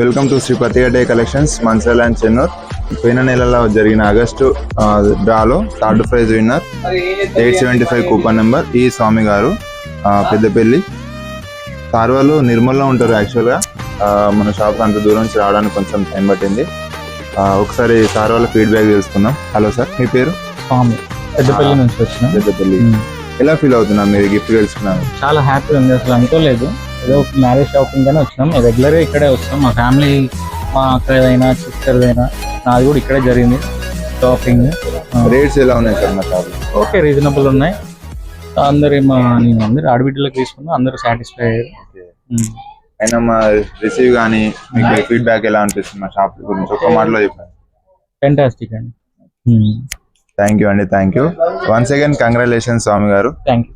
Welcome to Sri Pathigadde collections Mancherial and Chennur. పోయిన నెలలో జరిగిన ఆగస్టు డ్రాలో third prize winner 875 coupon number ఈ స్వామి గారు, పెద్దపల్లి. సార్ వాళ్ళు నిర్మల్లో ఉంటారు. యాక్చువల్గా మన షాప్కి అంత దూరం నుంచి రావడానికి కొంచెం టైం పట్టింది. ఒకసారి సార్ వాళ్ళ ఫీడ్బ్యాక్ తెలుసుకుందాం. హలో సార్, మీ పేరు? స్వామి, పెద్దపల్లి నుంచి వచ్చిన. పెద్దపల్లి. ఎలా ఫీల్ అవుతున్నా మీరు గిఫ్ట్ గెలుచుకున్నారు? చాలా హ్యాపీగా ఉంది. అసలు అనుకోలేదు. ఏదో మ్యారేజ్ షాపింగ్ అని వచ్చినాం. రెగ్యులర్గా ఇక్కడే వస్తాం. మా ఫ్యామిలీ, మా అక్కదైనా సిస్టర్దైనా నాది కూడా ఇక్కడే జరిగింది షాపింగ్. రేట్స్ ఎలా ఉన్నాయి సార్? మా షాప్ ఓకే, రీజనబుల్ ఉన్నాయి. అందరు అందరు ఆడబిడ్డలకు తీసుకున్నా, అందరూ సాటిస్ఫై అయ్యారు. అయినా మా రిసీవ్ కానీ మీకు ఫీడ్బ్యాక్ ఎలా అనిపిస్తుంది మా షాప్ గురించి ఒక మాటలో చెప్పండి. ఫెంటాస్టిక్ అండి. థ్యాంక్ యూ అండి, thank you. Once again congratulations Swamy గారు. Thank you.